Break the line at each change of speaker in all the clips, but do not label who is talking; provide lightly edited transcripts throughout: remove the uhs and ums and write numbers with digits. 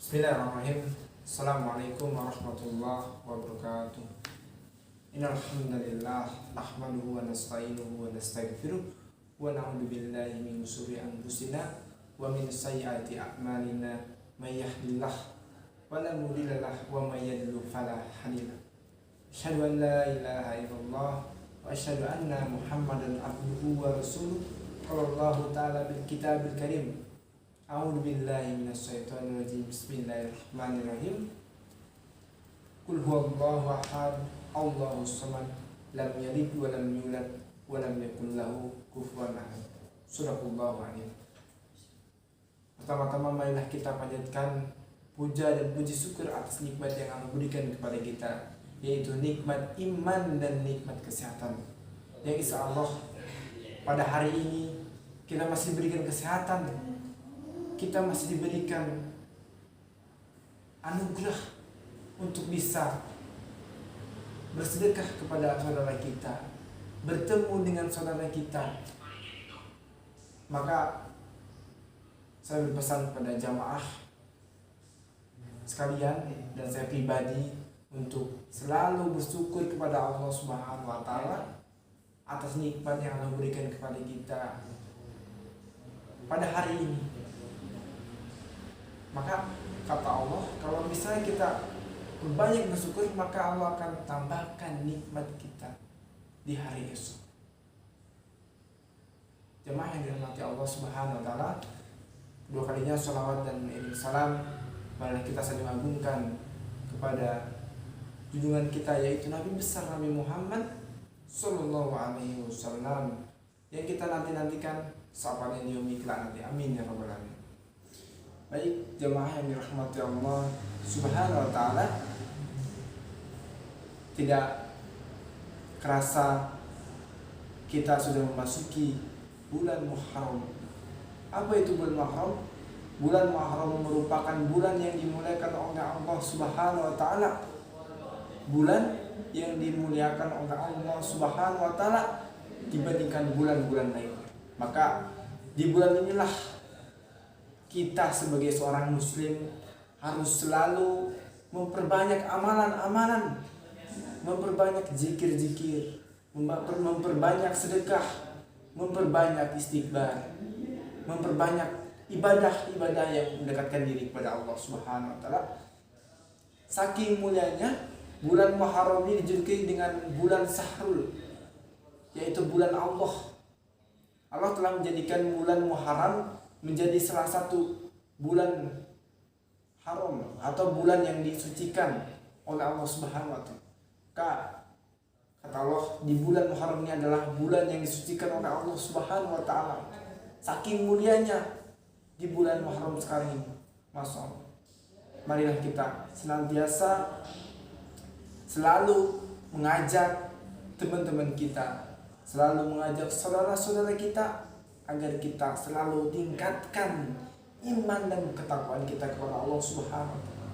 Bismillahirrahmanirrahim. Assalamualaikum warahmatullahi wabarakatuh. Innal hamdalillah nahmaduhu wa nasta'inuhu wa nastaghfiruh wa na'udzu billahi min shururi anfusina wa min sayyiati a'malina may yahdihillahu fala mudilla lahu wa may yudlil fala hadiya lahu. Asyhadu an la ilaha illallah wa asyhadu anna Muhammadan abduhu wa rasuluh. Qala Allah ta'ala bil kitabil karim. A'udzu billahi minasyaitonir rajim. Bismillahirrahmanirrahim. Qul huwallahu ahad, Allahus samad, lam yalid wa lam yulad wa lam yakul lahu kufuwan ahad. Surahullahu alim. Pertama-tama marilah kita panjatkan puja dan puji syukur atas nikmat yang Allah berikan kepada kita, yaitu nikmat iman dan nikmat kesehatan. Yang insya Allah pada hari ini kita masih diberikan kesehatan, kita masih diberikan anugerah untuk bisa bersedekah kepada saudara kita, bertemu dengan saudara kita. Maka saya berpesan kepada jamaah sekalian dan saya pribadi untuk selalu bersyukur kepada Allah Subhanahu wa taala atas nikmat yang Allah berikan kepada kita pada hari ini. Maka kata Allah, kalau misalnya kita banyak bersyukur, maka Allah akan tambahkan nikmat kita di hari esok. Jemaah yang dirahmati Allah Subhanahu wa taala, dua kalinya sholawat dan salam marilah kita saling agungkan kepada junjungan kita, yaitu Nabi besar Nabi Muhammad Sallallahu Alaihi Wasallam, yang kita nantikan sahabatnya di yaumil kiamat nanti. Amin ya rabbal alamin. Baik jemaah yang dirahmati Allah Subhanahu wa taala, tidak kerasa kita sudah memasuki bulan Muharram. Apa itu bulan Muharram? Bulan Muharram merupakan bulan yang dimuliakan oleh Allah Subhanahu wa taala. Bulan yang dimuliakan oleh Allah Subhanahu wa taala dibandingkan bulan-bulan lain. Maka di bulan inilah kita sebagai seorang muslim harus selalu memperbanyak amalan-amalan, memperbanyak zikir-zikir, memperbanyak sedekah, memperbanyak istighfar, memperbanyak ibadah-ibadah yang mendekatkan diri kepada Allah Subhanahu wa taala. Saking mulianya bulan Muharram ini dijuluki dengan bulan Sahrul, yaitu bulan Allah. Allah telah menjadikan bulan Muharram menjadi salah satu bulan haram atau bulan yang disucikan oleh Allah Subhanahu wa taala. Kata Allah, di bulan Muharram ini adalah bulan yang disucikan oleh Allah Subhanahu wa taala. Saking mulianya di bulan Muharram sekarang ini. Masya Allah. Marilah kita senantiasa selalu mengajak teman-teman kita, selalu mengajak saudara-saudara kita agar kita selalu tingkatkan iman dan ketakwaan kita kepada Allah Subhanahu wa taala.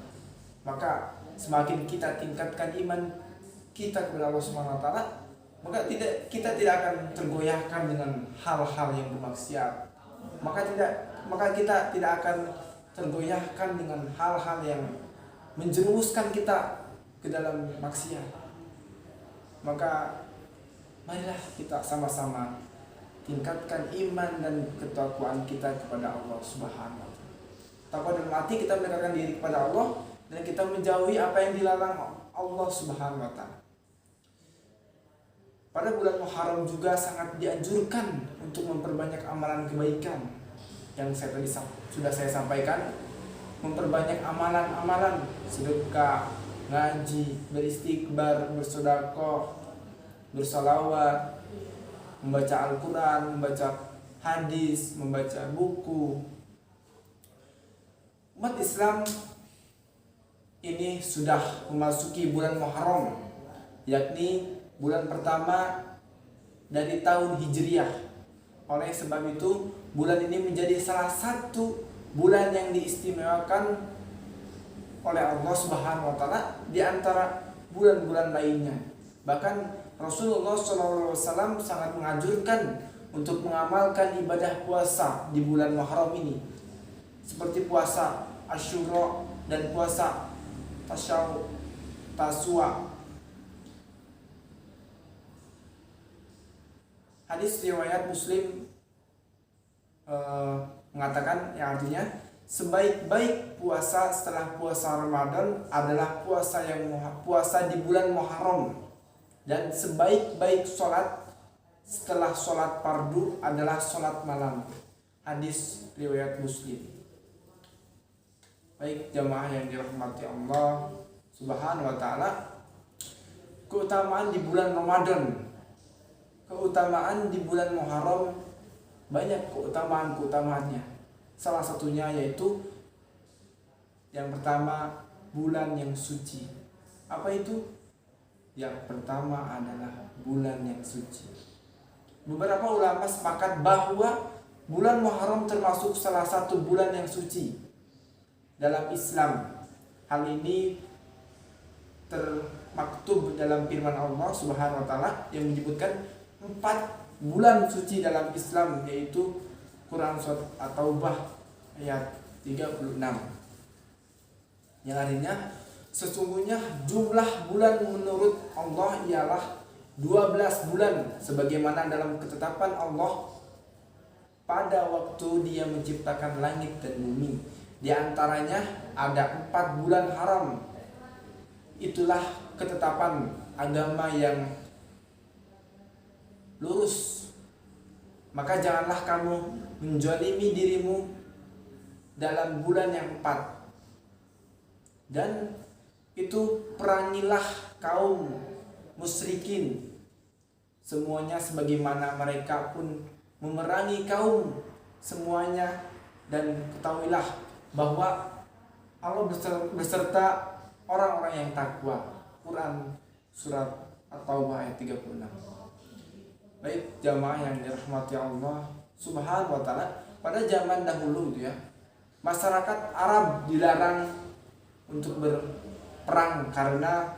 Maka semakin kita tingkatkan iman kita kepada Allah Subhanahu wa taala, maka kita tidak akan tergoyahkan dengan hal-hal yang bermaksiat. Maka kita tidak akan tergoyahkan dengan hal-hal yang menjerumuskan kita ke dalam maksiat. Maka marilah kita sama-sama tingkatkan iman dan ketakwaan kita kepada Allah Subhanahu wa taala. Takwa dalam hati kita mendekatkan diri kepada Allah dan kita menjauhi apa yang dilarang Allah Subhanahu wa taala. Pada bulan Muharram juga sangat dianjurkan untuk memperbanyak amalan kebaikan yang tadi sudah saya sampaikan. Memperbanyak amalan-amalan sedekah, ngaji, beristighfar, bersedekah, bersalawat, membaca Al-Quran, membaca hadis, membaca buku. Umat Islam ini sudah memasuki bulan Muharram, yakni bulan pertama dari tahun Hijriah. Oleh sebab itu, bulan ini menjadi salah satu bulan yang diistimewakan oleh Allah Subhanahu wa taala di antara bulan-bulan lainnya. Bahkan Rasulullah SAW sangat menganjurkan untuk mengamalkan ibadah puasa di bulan Muharram ini, seperti puasa Asyura, dan puasa Tasua. Hadis riwayat Muslim mengatakan, yang artinya sebaik-baik puasa setelah puasa Ramadan adalah puasa di bulan Muharram, dan sebaik-baik sholat setelah sholat fardu adalah sholat malam. Hadis riwayat Muslim. Baik jamaah yang dirahmati Allah Subhanahu wa taala, keutamaan di bulan Ramadan, keutamaan di bulan Muharram banyak keutamaan-keutamaannya. Salah satunya yaitu yang pertama, bulan yang suci. Apa itu? Yang pertama adalah bulan yang suci. Beberapa ulama sepakat bahwa bulan Muharram termasuk salah satu bulan yang suci dalam Islam. Hal ini termaktub dalam firman Allah Subhanahu wa taala yang menyebutkan 4 bulan suci dalam Islam, yaitu Quran Surat At-Taubah ayat 36. Yang artinya sesungguhnya jumlah bulan menurut Allah ialah 12 bulan sebagaimana dalam ketetapan Allah pada waktu Dia menciptakan langit dan bumi. Di antaranya ada 4 bulan haram. Itulah ketetapan agama yang lurus. Maka janganlah kamu menzalimi dirimu dalam bulan yang 4. Dan itu perangilah kaum musyrikin semuanya sebagaimana mereka pun memerangi kaum semuanya. Dan ketahuilah bahwa Allah beserta orang-orang yang takwa. Quran Surat At-Taubah ayat 36. Baik jamaah yang dirahmati Allah Subhanahu wa taala, pada zaman dahulu itu ya, masyarakat Arab dilarang untuk berperang karena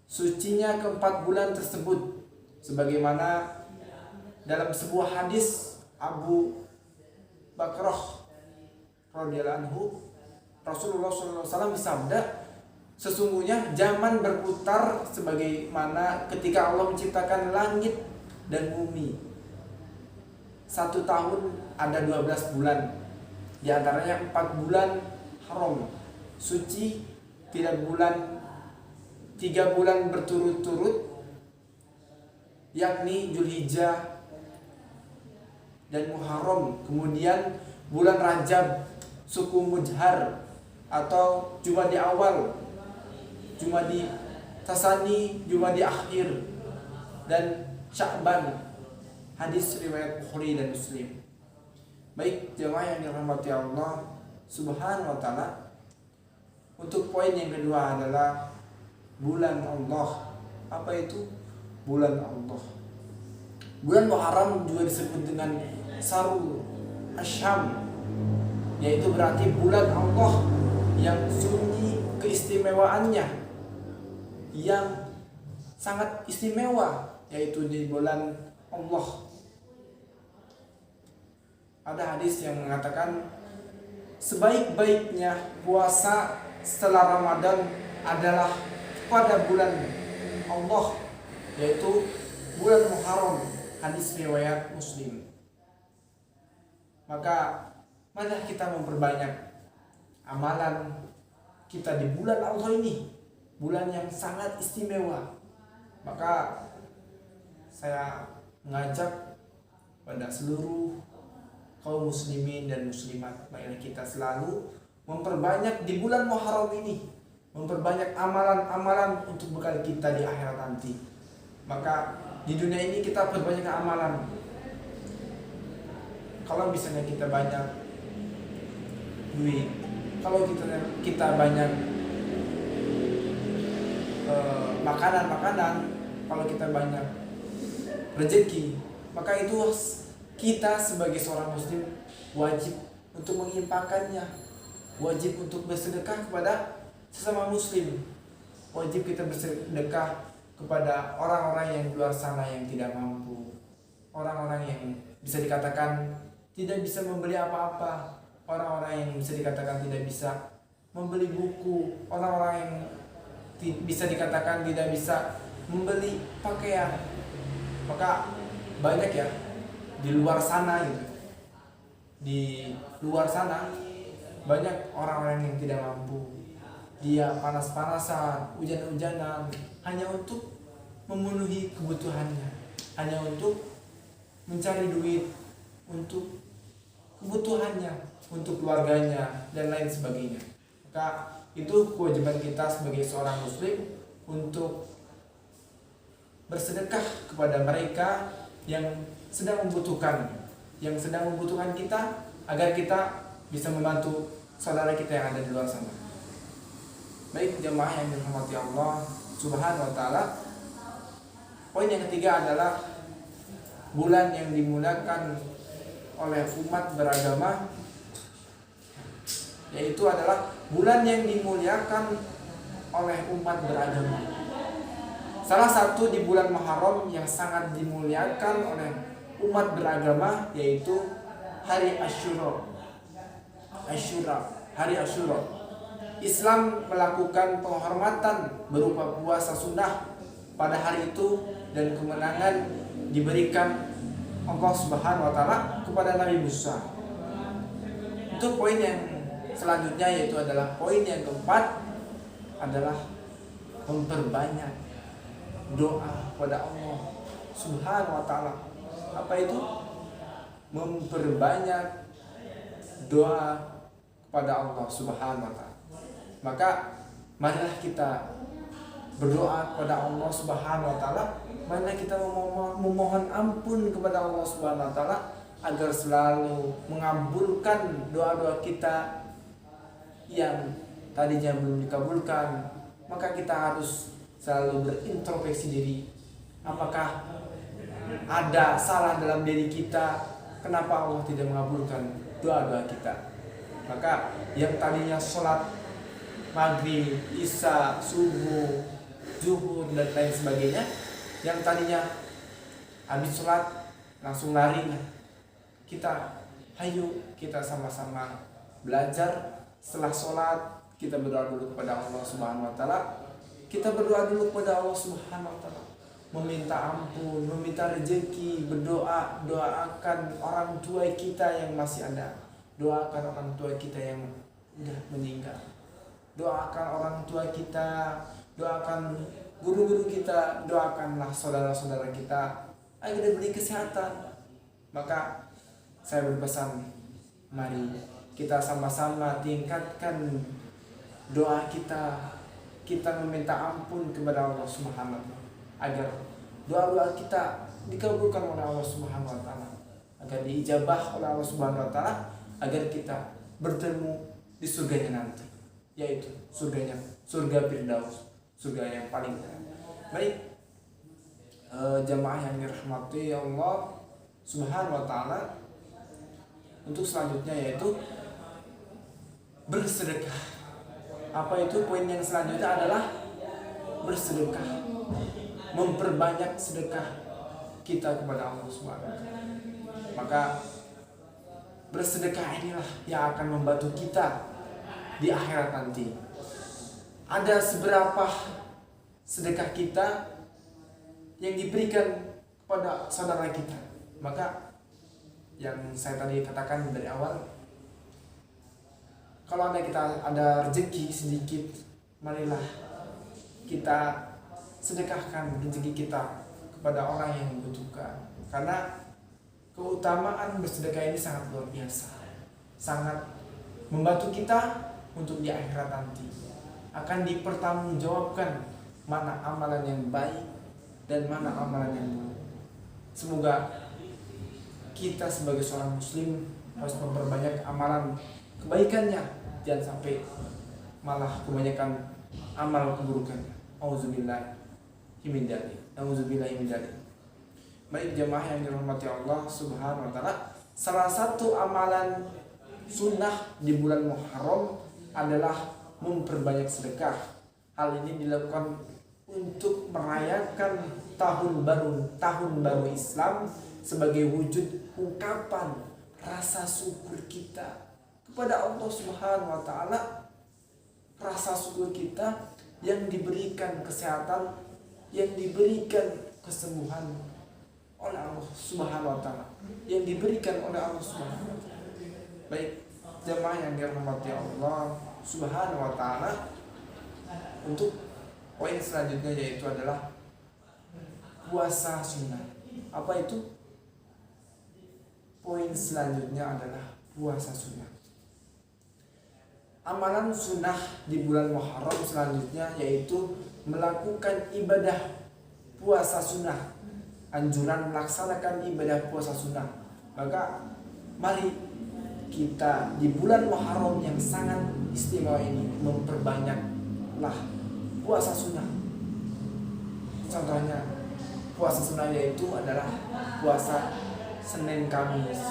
sucinya keempat bulan tersebut, sebagaimana dalam sebuah hadis Abu Bakrah radhiyallahu anhu, Rasulullah SAW bersabda, sesungguhnya zaman berputar sebagaimana ketika Allah menciptakan langit dan bumi. 1 tahun ada 12 bulan, di antaranya 4 bulan haram suci, 3 bulan berturut-turut, yakni Dzulhijjah dan Muharram. Kemudian bulan Rajab, suku Mudhar atau Jumadi awal, Jumadi Tasani, Jumadi akhir, dan Sya'ban. Hadis riwayat Bukhari dan Muslim. Baik jemaah yang dirahmati Allah Subhanahu wa taala, untuk poin yang kedua adalah bulan Allah. Apa itu bulan Allah? Bulan Muharram juga disebut dengan Sarul Asyam, yaitu berarti bulan Allah yang sunyi keistimewaannya, yang sangat istimewa, yaitu di bulan Allah. Ada hadis yang mengatakan sebaik-baiknya puasa setelah Ramadan adalah pada bulan Allah, yaitu bulan Muharram. Hadis riwayat Muslim. Maka mari kita memperbanyak amalan kita di bulan Allah ini, bulan yang sangat istimewa. Maka saya mengajak pada seluruh kaum muslimin dan muslimat, marilah kita selalu memperbanyak di bulan Muharram ini, memperbanyak amalan-amalan untuk bekal kita di akhirat nanti. Maka di dunia ini kita perbanyak amalan. Kalau misalnya kita banyak duit, kalau kita banyak makanan, kalau kita banyak rezeki, maka itu kita sebagai seorang muslim wajib untuk menginfakkannya, wajib untuk bersedekah kepada sesama muslim, wajib kita bersedekah kepada orang-orang yang di luar sana yang tidak mampu, orang-orang yang bisa dikatakan tidak bisa membeli apa-apa, orang-orang yang bisa dikatakan tidak bisa membeli buku, orang-orang yang bisa dikatakan tidak bisa membeli pakaian. Maka banyak ya di luar sana gitu. Di luar sana banyak orang-orang yang tidak mampu. Dia panas-panasan, hujan-hujanan hanya untuk memenuhi kebutuhannya, hanya untuk mencari duit untuk kebutuhannya, untuk keluarganya dan lain sebagainya. Maka itu kewajiban kita sebagai seorang muslim untuk bersedekah kepada mereka yang sedang membutuhkan, kita agar kita bisa membantu saudara kita yang ada di luar sana. Baik jemaah yang dirahmati Allah Subhanahu wa taala. Poin yang ketiga adalah bulan yang dimuliakan oleh umat beragama, yaitu adalah bulan yang dimuliakan oleh umat beragama. Salah satu di bulan Muharram yang sangat dimuliakan oleh umat beragama yaitu hari Asyura. Hari Asyura. Islam melakukan penghormatan berupa puasa sunnah pada hari itu dan kemenangan diberikan Allah Subhanahu wa taala kepada Nabi Musa. Itu poin yang selanjutnya, yaitu adalah poin yang keempat adalah memperbanyak doa kepada Allah Subhanahu wa taala. Apa itu? Memperbanyak doa kepada Allah Subhanahu wa taala. Maka marilah kita berdoa kepada Allah Subhanahu wa taala, marilah kita memohon ampun kepada Allah Subhanahu wa taala agar selalu mengabulkan doa-doa kita yang tadinya belum dikabulkan. Maka kita harus selalu berintrospeksi diri. Apakah ada salah dalam diri kita? Kenapa Allah tidak mengabulkan doa-doa kita? Maka yang tadinya sholat maghrib, isya, subuh, zuhur dan lain sebagainya, yang tadinya habis sholat langsung lari, ayo kita sama-sama belajar. Setelah sholat kita berdoa dulu kepada Allah Subhanahu wa taala. Kita berdoa dulu kepada Allah Subhanahu wa taala, meminta ampun, meminta rezeki, berdoa, doakan orang tua kita yang masih ada, doakan orang tua kita yang sudah meninggal, doakan orang tua kita, doakan guru-guru kita, doakanlah saudara-saudara kita agar diberi kesehatan. Maka saya berpesan, mari kita sama-sama tingkatkan doa kita. Kita meminta ampun kepada Allah Subhanahu wa taala agar doa-doa kita dikabulkan oleh Allah Subhanahu wa taala, agar diijabah oleh Allah Subhanahu wa taala, agar kita bertemu di surganya nanti, yaitu surga Firdaus, surga yang paling indah. Baik, jamaah yang dirahmati Allah Subhanahu wa taala, untuk selanjutnya yaitu bersedekah. Apa itu? Poin yang selanjutnya adalah bersedekah, memperbanyak sedekah kita kepada Allah Subhanahu wa taala. Maka bersedekah inilah yang akan membantu kita di akhirat nanti. Ada seberapa sedekah kita yang diberikan kepada saudara kita. Maka yang saya tadi katakan dari awal, kalau kita ada rezeki sedikit, marilah kita sedekahkan rezeki kita kepada orang yang membutuhkan. Karena keutamaan bersedekah ini sangat luar biasa, sangat membantu kita untuk di akhirat nanti. Akan dipertanggungjawabkan mana amalan yang baik dan mana amalan yang buruk. Semoga kita sebagai seorang muslim harus memperbanyak amalan kebaikannya, jangan sampai malah kebanyakan amal keburukannya. Auzubillahi min dzalik. Baik jemaah yang dirahmati Allah Subhanahu wa taala, salah satu amalan sunnah di bulan Muharram adalah memperbanyak sedekah. Hal ini dilakukan untuk merayakan tahun baru Islam sebagai wujud ungkapan rasa syukur kita kepada Allah Subhanahu wa taala rasa syukur kita yang diberikan kesehatan, yang diberikan kesembuhan oleh Allah Subhanahu wa taala, yang diberikan oleh Allah Subhanahu wa taala. Baik, jemaah yang dirahmati Allah Subhanahu wa taala, untuk poin selanjutnya yaitu adalah puasa sunnah. Apa itu? Poin selanjutnya adalah puasa sunnah. Amalan sunnah di bulan Muharram selanjutnya yaitu melakukan ibadah puasa sunnah. Anjuran melaksanakan ibadah puasa sunnah. Maka mari kita di bulan Muharram yang sangat istimewa ini memperbanyaklah puasa sunnah. Contohnya puasa sunnah yaitu adalah puasa Senin Kamis.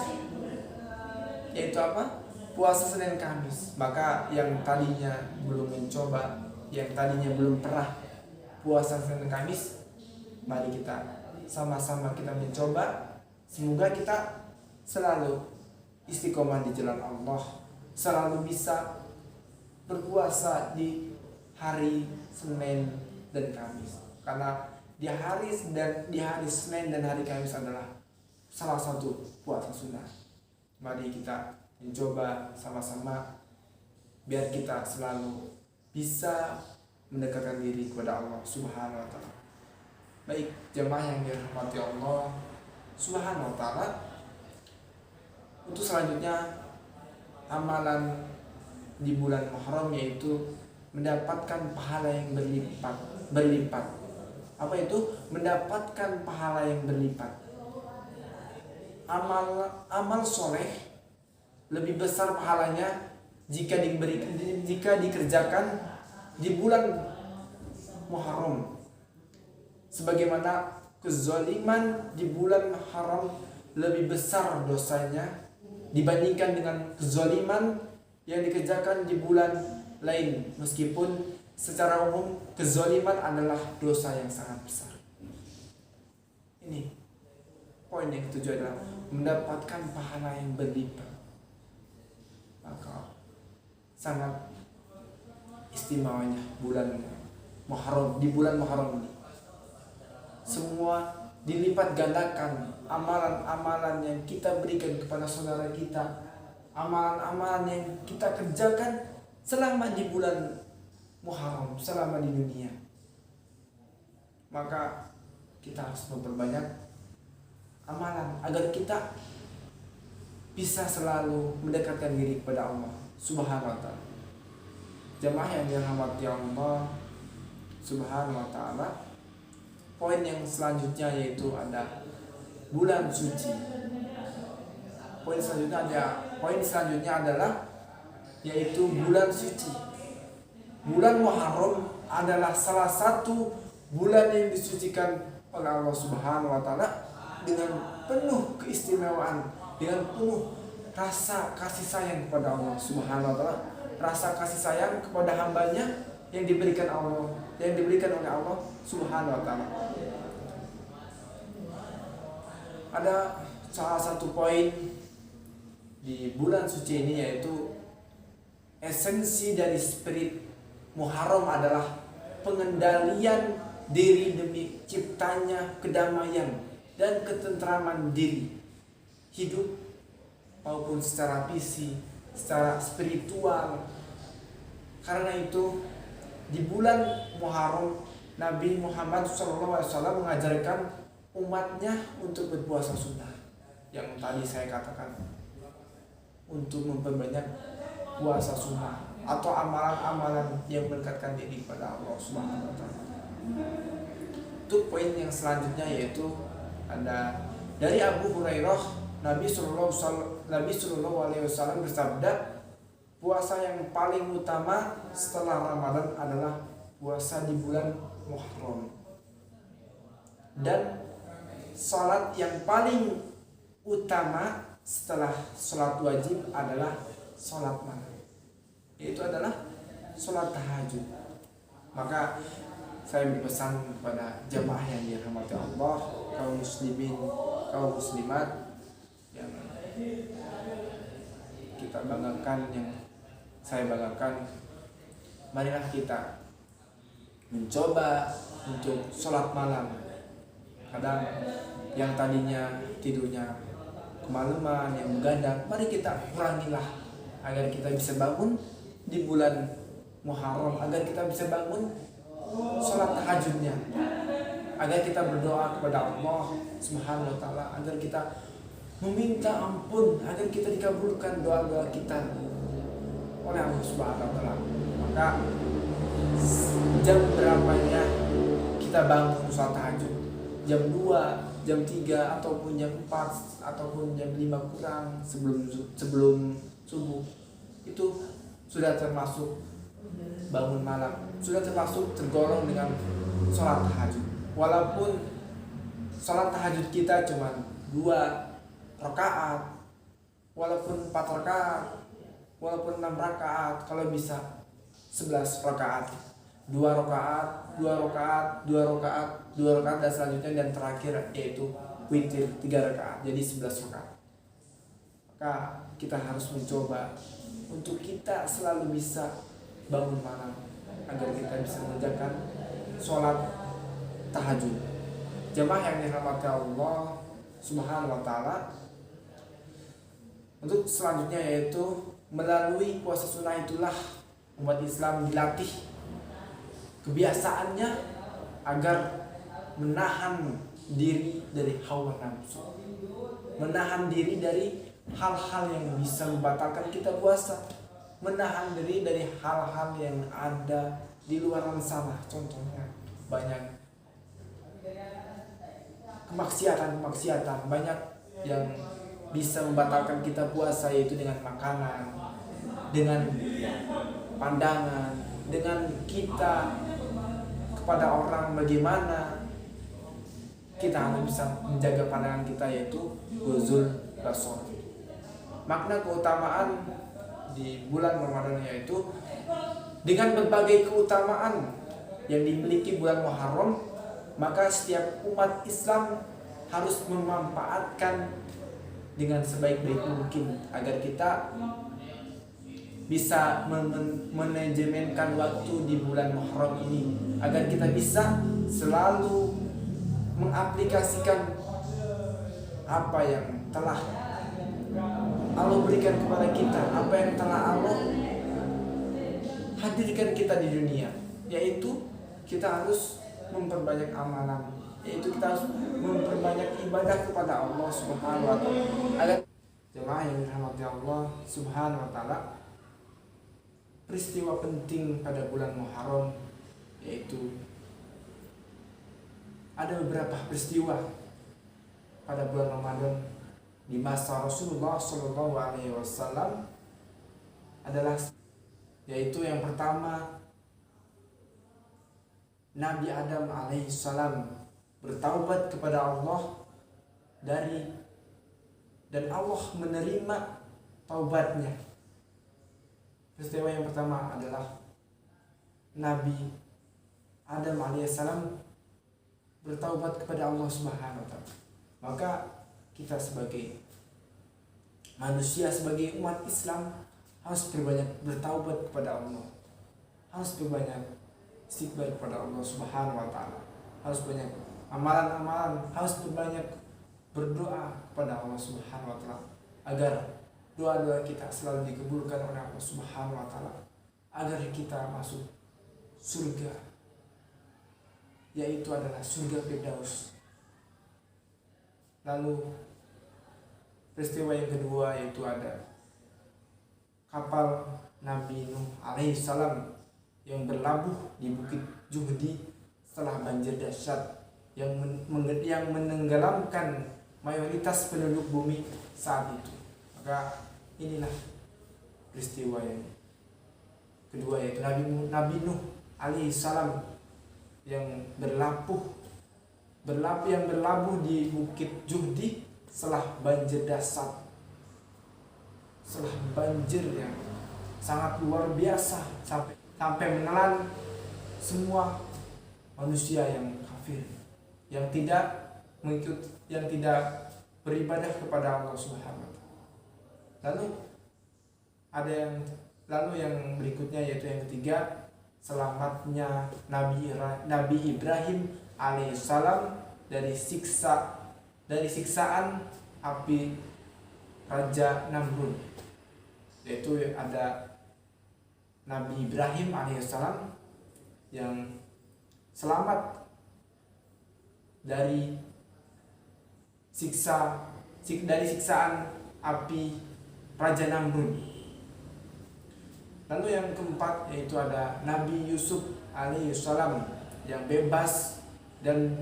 Yaitu apa? Puasa Senin Kamis. Maka yang tadinya belum mencoba, yang tadinya belum pernah puasa Senin Kamis, mari kita sama-sama kita mencoba. Semoga kita selalu istiqomah di jalan Allah, selalu bisa berpuasa di hari Senin dan Kamis. Karena di hari Senin dan hari Kamis adalah salah satu puasa sunnah. Mari kita mencoba sama-sama biar kita selalu bisa mendekatkan diri kepada Allah Subhanahu wa taala. Baik, jemaah yang dirahmati Allah Subhanahu wa taala, untuk selanjutnya amalan di bulan Muharram yaitu mendapatkan pahala yang berlipat. Apa itu? Mendapatkan pahala yang berlipat. Amal soleh lebih besar pahalanya jika dikerjakan di bulan Muharram. Sebagaimana kezaliman di bulan Muharram lebih besar dosanya dibandingkan dengan kezaliman yang dikerjakan di bulan lain, meskipun secara umum kezaliman adalah dosa yang sangat besar. Ini poin yang ketujuh adalah mendapatkan pahala yang berlipat. Maka sangat istimewanya bulan Muharram, di bulan Muharram ini semua dilipat gandakan amalan-amalan yang kita berikan kepada saudara kita, amalan-amalan yang kita kerjakan selama di bulan Muharram, selama di dunia. Maka kita harus memperbanyak amalan agar kita bisa selalu mendekatkan diri kepada Allah Subhanahu wa taala. Jemaah yang dirahmati Allah Subhanahu wa taala, poin yang selanjutnya yaitu ada bulan suci. Poin selanjutnya adalah yaitu bulan suci. Bulan Muharram adalah salah satu bulan yang disucikan oleh Allah Subhanahu wa taala dengan penuh keistimewaan, dengan penuh rasa kasih sayang kepada Allah Subhanahu wa taala, rasa kasih sayang kepada hambanya yang diberikan oleh Allah Subhanahu wa taala. Ada salah satu poin di bulan suci ini yaitu esensi dari spirit Muharram adalah pengendalian diri demi ciptanya kedamaian dan ketentraman diri, hidup maupun secara fisik, secara spiritual. Karena itu di bulan Muharram Nabi Muhammad SAW mengajarkan umatnya untuk berpuasa sunnah. Yang tadi saya katakan, untuk memperbanyak puasa sunnah atau amalan-amalan yang mendekatkan diri kepada Allah Subhanahu wa taala. Untuk poin yang selanjutnya yaitu ada dari Abu Hurairah, Nabi Sallallahu Alaihi Wasallam bersabda, puasa yang paling utama setelah Ramadan adalah puasa di bulan Muharram, dan salat yang paling utama setelah salat wajib adalah salat maghrib, yaitu adalah salat tahajud. Maka saya berpesan kepada jamaah yang dirahmati Allah, kaum muslimin, kaum muslimat yang kita banggakan, yang saya banggakan, marilah kita mencoba untuk sholat malam. Kadang yang tadinya tidurnya kemalaman, yang begadang, mari kita kurangilah agar kita bisa bangun di bulan Muharram, agar kita bisa bangun sholat tahajudnya, agar kita berdoa kepada Allah Subhanahu wa Ta'ala, agar kita meminta ampun, agar kita dikabulkan doa-doa kita oleh Allah Subhanahu wa Ta'ala. Maka jam berapanya kita bangun sholat tahajud? Jam 2, jam 3, ataupun jam 4, ataupun jam 5 kurang sebelum subuh, itu sudah termasuk bangun malam, sudah termasuk tergolong dengan sholat tahajud. Walaupun sholat tahajud kita cuma 2 rakaat, walaupun 4 rakaat, walaupun 6 rakaat, kalau bisa 11 rakaat, 2 rakaat, 2 rakaat, 2 rakaat, 2 rakaat, dan selanjutnya dan terakhir yaitu witir 3 rakaat, jadi 11 rakaat. Maka kita harus mencoba untuk kita selalu bisa bangun malam agar kita bisa mengerjakan sholat tahajud. Jemaah yang dirahmati Allah Subhanahu wa Ta'ala, untuk selanjutnya yaitu melalui puasa sunnah itulah umat Islam dilatih kebiasaannya agar menahan diri dari hawa nafsu, menahan diri dari hal-hal yang bisa membatalkan kita puasa, menahan diri dari hal-hal yang ada di luar sana. Contohnya banyak kemaksiatan, banyak yang bisa membatalkan kita puasa, yaitu dengan makanan, dengan pandangan, dengan kita kepada orang bagaimana. Kita harus bisa menjaga pandangan kita, yaitu ghuzul basar. Makna keutamaan di bulan Ramadan yaitu dengan berbagai keutamaan yang dimiliki bulan Muharram, maka setiap umat Islam harus memanfaatkan dengan sebaik-baik mungkin agar kita bisa manajemenkan waktu di bulan Muharram ini, agar kita bisa selalu mengaplikasikan apa yang telah Allah berikan kepada kita, apa yang telah Allah hadirkan kita di dunia, yaitu kita harus memperbanyak amalan, yaitu kita harus memperbanyak ibadah kepada Allah Subhanahu wa Ta'ala. Agar jemaah yang dirahmati Allah Subhanahu wa Ta'ala, peristiwa penting pada bulan Muharram yaitu ada beberapa peristiwa pada bulan Ramadan di masa Rasulullah Shallallahu Alaihi Wasallam adalah, yaitu yang pertama, Nabi Adam alaihissalam bertaubat kepada Allah dan Allah menerima taubatnya. Peristiwa yang pertama adalah Nabi Adam alaihissalam bertaubat kepada Allah Subhanahu wa Ta'ala. Maka kita sebagai manusia, sebagai umat Islam harus berbanyak bertaubat kepada Allah, harus berbanyak istighfar kepada Allah Subhanahu wa Ta'ala, harus banyak amalan-amalan, harus berbanyak berdoa kepada Allah Subhanahu wa Ta'ala agar doa-doa kita selalu dikabulkan oleh Allah Subhanahu wa Ta'ala, agar kita masuk surga, yaitu adalah surga Firdaus. Lalu peristiwa yang kedua yaitu ada kapal Nabi Nuh alaihissalam yang berlabuh di Bukit Juhdi setelah banjir dahsyat yang menenggelamkan mayoritas penduduk bumi saat itu. Maka inilah peristiwa yang kedua, yaitu Nabi Nuh alaihissalam yang berlabuh di Bukit Juhdi setelah banjir dahsyat, setelah banjir yang sangat luar biasa sampai menelan semua manusia yang kafir, yang tidak beribadah kepada Allah Subhanahu wa Ta'ala. Lalu yang berikutnya yaitu yang ketiga, selamatnya Nabi Ibrahim alaihissalam dari siksaan api Raja Namrud. Yaitu ada Nabi Ibrahim alaihissalam yang selamat dari siksaan api Raja Namrud. Lalu yang keempat yaitu ada Nabi Yusuf alaihissalam yang bebas dan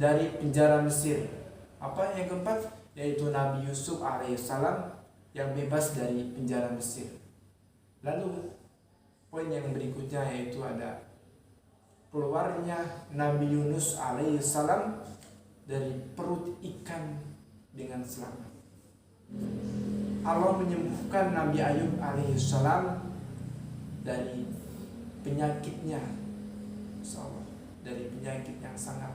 dari penjara Mesir. Apa yang keempat? Yaitu Nabi Yusuf alaihissalam yang bebas dari penjara Mesir. Lalu poin yang berikutnya yaitu ada keluarnya Nabi Yunus alaihissalam dari perut ikan dengan selamat. Allah menyembuhkan Nabi Ayub alaihissalam dari penyakitnya, insyaallah, dari penyakit yang sangat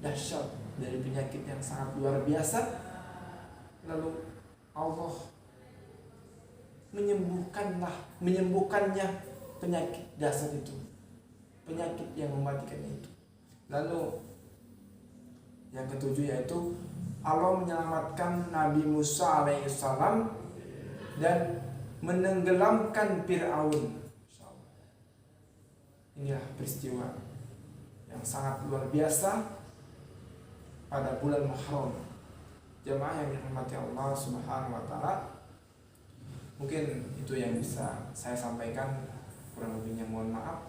dahsyat, dari penyakit yang sangat luar biasa. Lalu Allah menyembuhkannya penyakit dasar itu, penyakit yang mematikannya itu. Lalu yang ketujuh yaitu Allah menyelamatkan Nabi Musa alaihissalam dan menenggelamkan Fir'aun. Inilah peristiwa yang sangat luar biasa pada bulan Muharram. Jemaah yang dirahmati Allah Subhanahu wa taala, mungkin itu yang bisa saya sampaikan. Kurang lebihnya mohon maaf.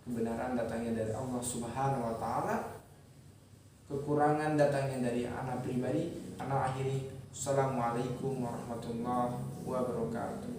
Kebenaran datangnya dari Allah Subhanahu wa taala, kekurangan datangnya dari anak pribadi. Anak akhiri, assalamualaikum warahmatullahi wabarakatuh.